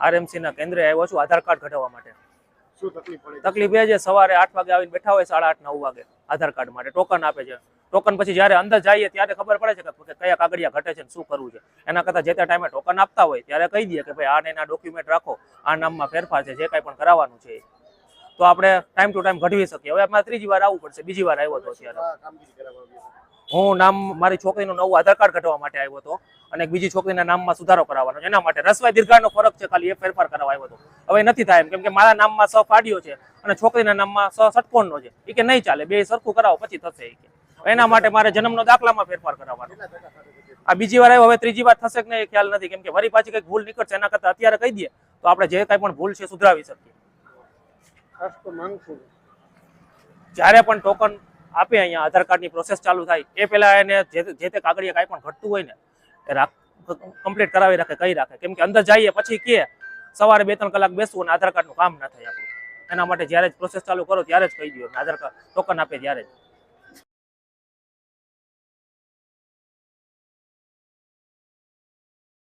RMC ના કેન્દ્રે આવ્યો છું આધાર કાર્ડ કઢાવવા માટે. શું તકલીફ પડે? તકલીફ એ છે, સવારે 8 વાગે આવીને બેઠા હોય, 8:30 9 વાગે આધાર કાર્ડ માટે ટોકન આપે છે. ટોકન પછી જ્યારે અંદર જઈએ ત્યારે ખબર પડે છે કે કયા કાગળિયા ઘટે છે ને શું કરવું છે. એના કરતાં જે તે ટાઈમે ટોકન આપતા હોય ત્યારે કહી દઈએ કે ભાઈ આને એના ડોક્યુમેન્ટ રાખો, આ નામમાં ફેરફાર છે, જે કાંઈ પણ કરાવવાનું છે તો આપણે ટાઈમ ટુ ટાઈમ ઘડવી શકીએ. હવે અમારે 3જી વાર આવવું પડશે, બીજી વાર આવ્યો હતો ત્યારે. હું મારી છોકરીનું નવું આધાર કાર્ડ કઢાવવા માટે આવ્યો હતો અને એક બીજી છોકરીના નામમાં સુધારો કરાવવાનો છે. એના માટે રસવાઈ દીર્ઘાનો ફરક છે, ખાલી એ ફેરફાર કરાવવા આવ્યો હતો. હવે નથી થાય એમ, કેમ કે મારા નામમાં સ ફાડ્યો છે અને છોકરીના નામમાં સ ષટકોણનો છે. એ કે નહીં ચાલે, બે સરખું કરાવો પછી થશે. એના માટે મારે જન્મનો દાખલામાં ફેરફાર કરાવવાનો. આ બીજી વાર આવ્યો, હવે 3જી વાર થશે કે નહીં ખ્યાલ નથી, કેમ કે વળી પાછી કંઈક ભૂલ નીકળશે. એના કરતાં અત્યારે કહી દઈએ તો આપણે જે કાંઈ પણ ભૂલ છે સુધરાવી શકીએ. ખાસ તો માંગ છું, જ્યારે પણ ટોકન આપે અહીંયા આધાર કાર્ડની પ્રોસેસ ચાલુ થાય એ પહેલા એને જે તે કાગળિયા કાંઈ પણ ઘટતું હોય ને એ કમ્પ્લીટ કરાવી રાખે, કહી રાખે. કેમ કે અંદર જઈએ પછી કે સવારે 2-3 કલાક બેસવું અને આધાર કાર્ડનું કામ ના થાય આપણું. એના માટે જ્યારે જ પ્રોસેસ ચાલુ કરો ત્યારે જ કહી દો, આધાર કાર્ડ ટોકન આપે ત્યારે જ.